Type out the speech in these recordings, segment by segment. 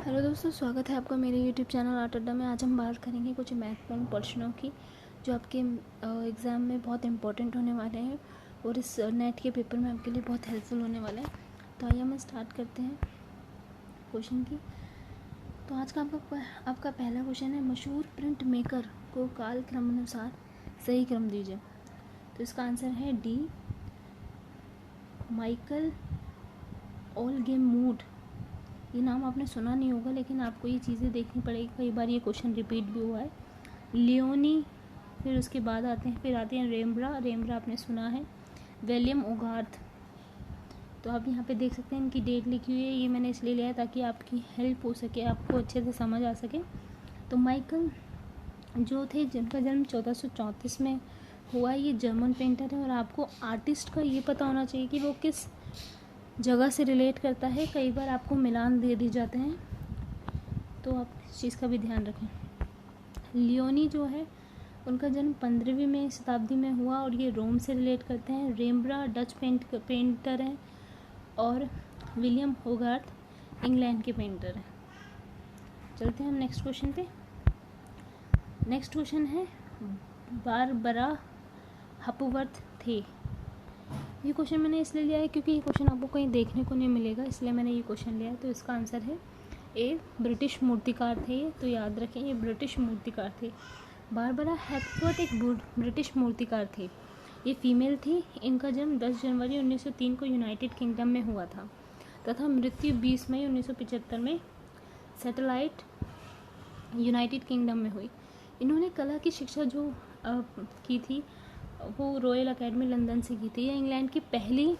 Hello दोस्तों, स्वागत है आपका मेरे यूट्यूब चैनल आर्ट अड्डा में। आज हम बात करेंगे कुछ महत्वपूर्ण प्रश्नों की जो आपके एग्ज़ाम में बहुत इंपॉर्टेंट होने वाले हैं और इस नेट के पेपर में आपके लिए बहुत हेल्पफुल होने वाले हैं। तो आइए हम स्टार्ट करते हैं क्वेश्चन की। तो आज का आपका पहला क्वेश्चन है, मशहूर प्रिंट मेकर को काल क्रमानुसार सही क्रम दीजिए। तो इसका आंसर है डी, माइकल ओलगेमूड। ये नाम आपने सुना नहीं होगा, लेकिन आपको ये चीज़ें देखनी पड़ेगी, कई बार ये क्वेश्चन रिपीट भी हुआ है। लियोनी, फिर उसके बाद आते हैं रेम्ब्रा आपने सुना है। विलियम ओगार्थ, तो आप यहाँ पे देख सकते हैं इनकी डेट लिखी हुई है। ये मैंने इसलिए लिया है ताकि आपकी हेल्प हो सके, आपको अच्छे से समझ आ सके। तो माइकल जो थे, जिनका जन्म 1434 में हुआ, ये जर्मन पेंटर है। और आपको आर्टिस्ट का ये पता होना चाहिए कि वो किस जगह से रिलेट करता है। कई बार आपको मिलान दे दी जाते हैं, तो आप इस चीज़ का भी ध्यान रखें। लियोनी जो है, उनका जन्म 15वीं शताब्दी में हुआ और ये रोम से रिलेट करते हैं। रेम्ब्रा डच पेंटर हैं और विलियम होगार्थ इंग्लैंड के पेंटर हैं। चलते हैं हम नेक्स्ट क्वेश्चन पे। नेक्स्ट क्वेश्चन है, बारबरा हपवर्थ थे। ये क्वेश्चन मैंने इसलिए लिया है क्योंकि ये क्वेश्चन आपको कहीं देखने को नहीं मिलेगा, इसलिए मैंने ये क्वेश्चन लिया है। तो इसका आंसर है ए, ब्रिटिश मूर्तिकार थे ये। तो याद रखें, ये ब्रिटिश मूर्तिकार थे। बारबरा हेपवर्थ एक ब्रिटिश मूर्तिकार थे। ये फीमेल थी। इनका जन्म 10 जनवरी 1903 को यूनाइटेड किंगडम में हुआ था तथा मृत्यु 20 मई 1975 में सैटेलाइट यूनाइटेड किंगडम में हुई। इन्होंने कला की शिक्षा जो की थी वो रॉयल अकेडमी लंदन से की थी। यह इंग्लैंड की पहली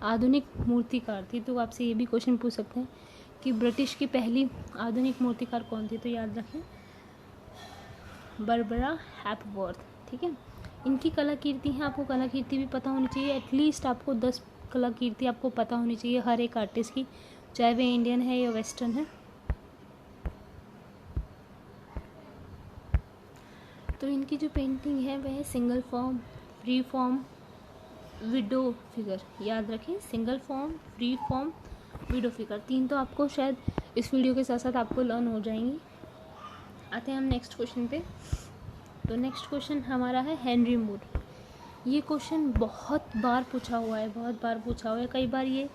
आधुनिक मूर्तिकार थी। तो आपसे ये भी क्वेश्चन पूछ सकते हैं कि ब्रिटिश की पहली आधुनिक मूर्तिकार कौन थी। तो याद रखें, बारबरा हेपवर्थ। ठीक है, इनकी कलाकृति है, आपको कलाकृति भी पता होनी चाहिए। एटलीस्ट आपको 10 कलाकृति आपको पता होनी चाहिए हर एक आर्टिस्ट की, चाहे वे इंडियन है या वेस्टर्न है। तो इनकी जो पेंटिंग है वह है single form, free form, window figure. याद रखें, single form, free form, window figure. 3 तो आपको शायद इस वीडियो के साथ साथ आपको लर्न हो जाएंगी। आते हैं हम नेक्स्ट क्वेश्चन पे। तो नेक्स्ट क्वेश्चन हमारा है हेनरी मूर। ये क्वेश्चन बहुत बार पूछा हुआ है। कई बार ये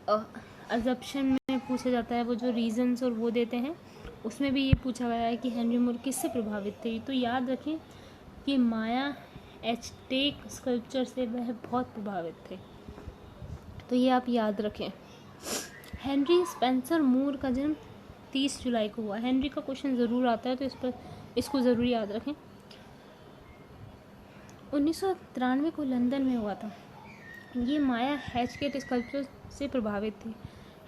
अजम्पशन में पूछा जाता है, वो जो रीजंस और वो देते हैं उसमें भी ये पूछा गया है कि हेनरी मूर किससे प्रभावित थे। तो याद रखें कि माया एज़टेक स्कल्पचर से वह बहुत प्रभावित थे। तो ये आप याद रखें। हेनरी स्पेंसर मूर का जन्म 30 जुलाई को हुआ। हेनरी का क्वेश्चन ज़रूर आता है, तो इसको ज़रूर याद रखें। 1993 को लंदन में हुआ था। ये माया एज़टेक स्कल्पचर से प्रभावित थे।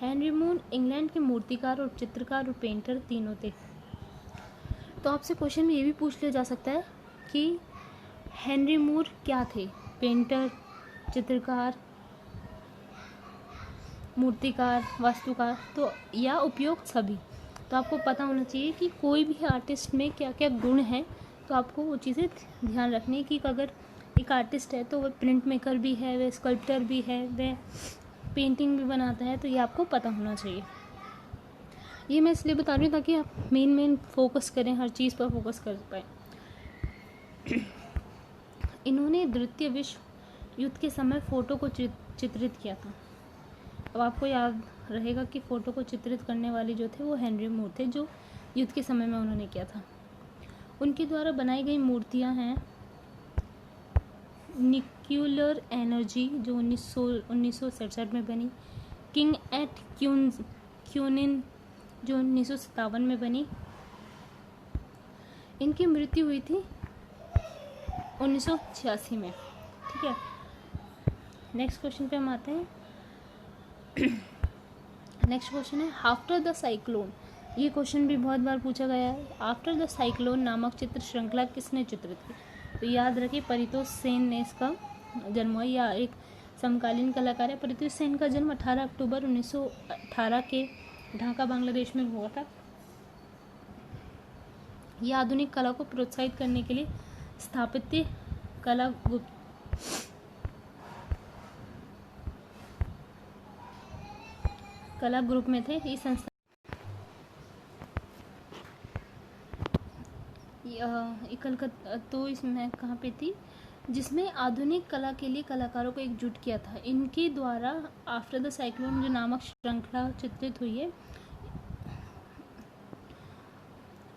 हेनरी मूर इंग्लैंड के मूर्तिकार और चित्रकार और पेंटर तीनों थे। तो आपसे क्वेश्चन में ये भी पूछ लिया जा सकता है कि हेनरी मूर क्या थे, पेंटर, चित्रकार, मूर्तिकार, वास्तुकार, तो या उपयोग सभी। तो आपको पता होना चाहिए कि कोई भी आर्टिस्ट में क्या क्या गुण हैं। तो आपको वो चीज़ें ध्यान रखनी कि अगर एक आर्टिस्ट है तो वह प्रिंट मेकर भी है, वह स्कल्प्टर भी है, वह पेंटिंग भी बनाता है। तो ये आपको पता होना चाहिए। ये मैं इसलिए बता रही हूँ ताकि आप मेन फोकस करें, हर चीज़ पर फोकस कर पाए। इन्होंने द्वितीय विश्व युद्ध के समय फ़ोटो को चित्रित किया था। अब आपको याद रहेगा कि फ़ोटो को चित्रित करने वाले जो थे वो हेनरी मूर थे, जो युद्ध के समय में उन्होंने किया था। उनके द्वारा बनाई गई मूर्तियां हैं न्यूक्लियर एनर्जी जो 1967 में बनी, किंग एट क्यूनिन जो 1957 में बनी। इनकी मृत्यु हुई थी 1986 में। ठीक है, नेक्स्ट क्वेश्चन पे हम आते हैं। नेक्स्ट क्वेश्चन है, आफ्टर द साइक्लोन। ये क्वेश्चन भी बहुत बार पूछा गया है। आफ्टर द साइक्लोन नामक चित्र श्रृंखला किसने चित्रित की। तो याद रखिए, परितोष सेन ने इसका जन्म हुआ। या एक समकालीन कलाकार है। परितोष सेन का जन्म 18 अक्टूबर 1918 के ढाका बांग्लादेश में हुआ था। यह आधुनिक कला को प्रोत्साहित करने के लिए स्थापत्य कला ग्रुप में थे। इस संस्था कलकत्ता, तो इसमें कहाँ पे थी, जिसमें आधुनिक कला के लिए कलाकारों को एकजुट किया था। इनके द्वारा आफ्टर द साइक्लोन जो नामक श्रृंखला चित्रित हुई है।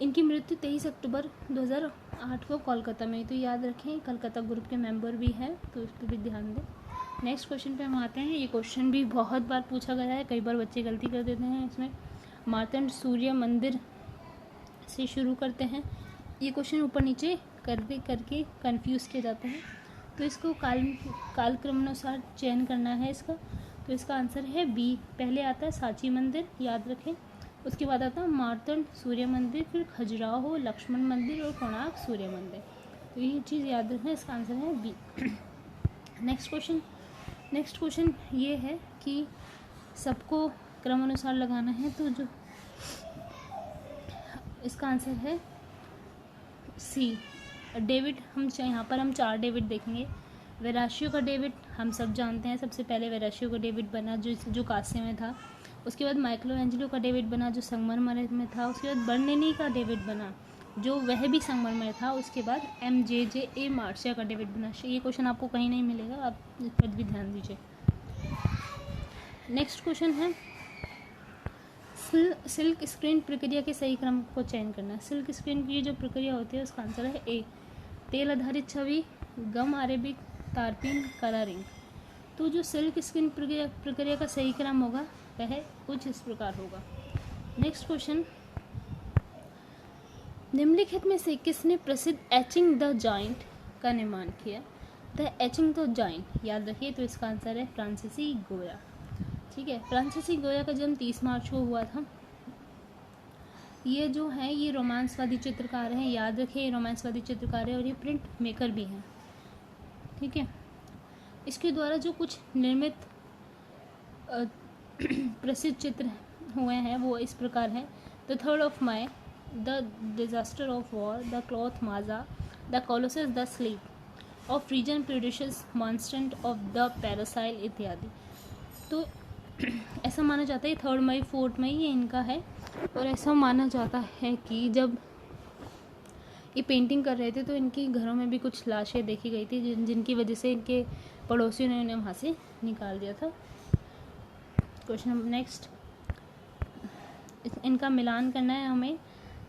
इनकी मृत्यु 23 अक्टूबर 2008 को कोलकाता में। तो याद रखें, कलकत्ता ग्रुप के मेंबर भी हैं, तो उस पर भी ध्यान दें। नेक्स्ट क्वेश्चन पे हम आते हैं। ये क्वेश्चन भी बहुत बार पूछा गया है, कई बार बच्चे गलती कर देते हैं इसमें। मार्तंड सूर्य मंदिर से शुरू करते हैं। ये क्वेश्चन ऊपर नीचे करके कंफ्यूज किया जाता है, तो इसको कालक्रमानुसार चयन करना है इसका। तो इसका आंसर है बी। पहले आता है सांची मंदिर, याद रखें। उसके बाद आता है मार्तंड सूर्य मंदिर, फिर खजुराहो लक्ष्मण मंदिर और कोणार्क सूर्य मंदिर। तो ये चीज़ याद रखना, इसका आंसर है बी। नेक्स्ट क्वेश्चन ये है कि सबको क्रमानुसार लगाना है, तो जो इसका आंसर है सी डेविड। यहाँ पर हम 4 डेविड देखेंगे। वेराशियो का डेविड हम सब जानते हैं, सबसे पहले वेराशियो का डेविड बना जो कांसे में था। उसके बाद माइकलो एंजेलो का डेविड बना जो संगमरमर में था। उसके बाद बर्निनी का डेविड बना जो वह भी संगमरमर में था। उसके बाद MJJ मार्सिया का डेविड बना। ये क्वेश्चन आपको कहीं नहीं मिलेगा, आप इस पर भी ध्यान दीजिए। नेक्स्ट क्वेश्चन है सिल्क स्क्रीन प्रक्रिया के सही क्रम को चयन करना। सिल्क स्क्रीन की जो प्रक्रिया होती है उसका आंसर है ए। तेल आधारित छवि, गम अरेबिक, तारपीन, कलरिंग। तो जो सिल्क स्क्रीन प्रक्रिया का सही क्रम होगा वह कुछ इस प्रकार होगा। नेक्स्ट क्वेश्चन, निम्नलिखित में से किसने प्रसिद्ध एचिंग द जाइंट का निर्माण किया। द एचिंग द जाइंट, याद रखिए, तो इसका आंसर है फ्रांसीसी गोया। ठीक है, फ्रांसीसी गोया का जन्म 30 मार्च को हुआ था। ये जो है ये रोमांसवादी चित्रकार हैं, याद रखिए, ये रोमांसवादी चित्रकार है और ये प्रिंट मेकर भी हैं। ठीक है, इसके द्वारा जो कुछ निर्मित प्रसिद्ध चित्र हुए हैं वो इस प्रकार हैं। The 3rd of May, the disaster of war, the clothed Maja, the colossus, the sleep of reason producers, monsters of the parasol इत्यादि। तो ऐसा माना जाता है 3 मई 4 मई ये इनका है। और ऐसा माना जाता है कि जब ये पेंटिंग कर रहे थे तो इनके घरों में भी कुछ लाशें देखी गई थी जिनकी वजह से इनके पड़ोसियों ने उन्हें वहाँ से निकाल दिया था। क्वेश्चन नेक्स्ट, इनका मिलान करना है हमें।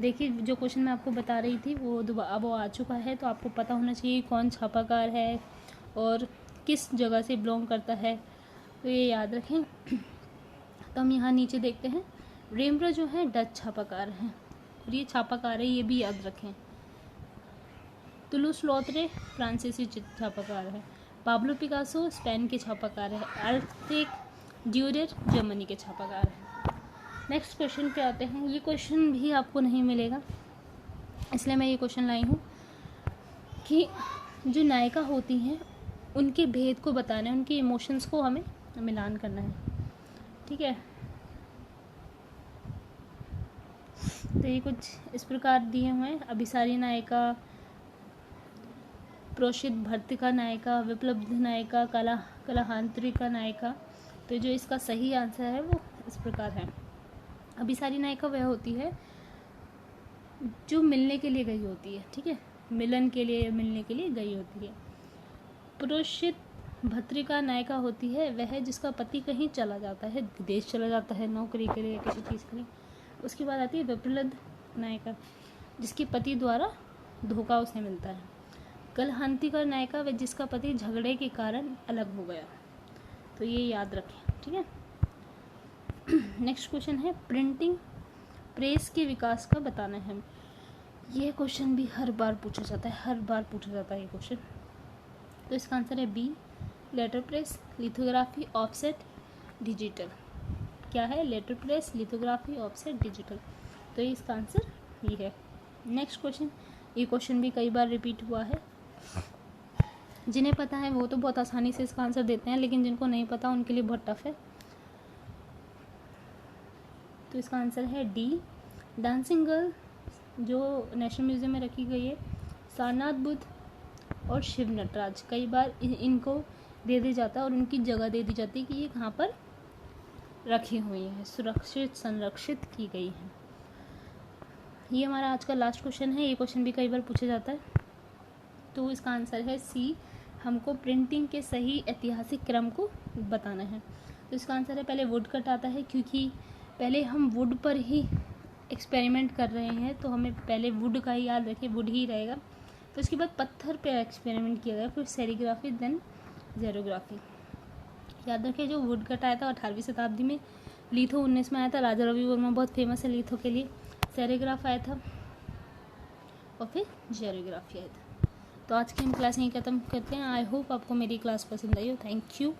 देखिए, जो क्वेश्चन मैं आपको बता रही थी वो आ चुका है, तो आपको पता होना चाहिए कौन छापाकार है और किस जगह से बिलोंग करता है, तो ये याद रखें। तो हम यहाँ नीचे देखते हैं, रेम्ब्रा जो है डच छापाकार हैं और ये छापाकार है, ये भी याद रखें। तुलूस लॉतरे फ्रांसीसी छापाकार है। पाब्लो पिकासो स्पेन के छापाकार है। अल्फ्रेड ड्यूरेर जर्मनी के छापाकार है। नेक्स्ट क्वेश्चन पे आते हैं। ये क्वेश्चन भी आपको नहीं मिलेगा, इसलिए मैं ये क्वेश्चन लाई हूँ कि जो नायिका होती हैं उनके भेद को बताना है, उनके इमोशंस को हमें मिलान करना है। ठीक है, तो ये कुछ इस प्रकार दिए हुए हैं। अभिसारी नायिका, प्रोषित भर्तिका नायिका, विप्लब्ध नायिका, कलाहांतरिका नायिका। तो जो इसका सही आंसर है वो इस प्रकार है। अभिसारी नायिका वह होती है जो मिलने के लिए गई होती है। ठीक है, मिलन के लिए या मिलने के लिए गई होती है। प्रोषित भर्तिका नायिका होती है वह जिसका पति कहीं चला जाता है, विदेश चला जाता है नौकरी के लिए, किसी चीज़ के लिए। उसके बाद आती है विप्लब्ध नायिका, जिसके पति द्वारा धोखा उसे मिलता है। कलहांतिका नायिका वह जिसका पति झगड़े के कारण अलग हो गया। तो ये याद रखें। ठीक है, नेक्स्ट क्वेश्चन है, प्रिंटिंग प्रेस के विकास का बताना है। ये क्वेश्चन भी हर बार पूछा जाता है, ये क्वेश्चन। तो इसका आंसर है B, letter press, lithography, offset, digital. क्या है? Letter press, lithography, offset, digital. तो इसका आंसर ये है। नेक्स्ट क्वेश्चन, ये क्वेश्चन भी कई बार रिपीट हुआ है। जिन्हें पता है वो तो बहुत आसानी से इसका आंसर देते हैं, लेकिन जिनको नहीं पता उनके लिए बहुत टफ है। तो इसका आंसर है डी, डांसिंग गर्ल, जो नेशनल म्यूजियम में रखी गई है। सारनाथ बुद्ध और शिव नटराज, कई बार इनको दे दिया जाता है और उनकी जगह दे दी जाती है कि ये कहाँ पर रखी हुई है, सुरक्षित संरक्षित की गई है। ये हमारा आज का लास्ट क्वेश्चन है। ये क्वेश्चन भी कई बार पूछा जाता है, तो इसका आंसर है सी। हमको प्रिंटिंग के सही ऐतिहासिक क्रम को बताना है। तो इसका आंसर है पहले वुड कट आता है, क्योंकि पहले हम वुड पर ही एक्सपेरिमेंट कर रहे हैं, तो हमें पहले वुड का ही याद रखें, वुड ही रहेगा। तो उसके बाद पत्थर पे एक्सपेरिमेंट किया गया, फिर सेरीग्राफी, देन जेरोग्राफी। याद रखें जो वुड कट आया था 18वीं शताब्दी में, लिथो 19 में आया था, राजा रवि वर्मा बहुत फेमस है लिथो के लिए, सेरीग्राफ आया था और फिर जेरोग्राफी आया था। तो आज की हम क्लास यहीं ख़त्म करते हैं। आई होप आपको मेरी क्लास पसंद आई हो। Thank you.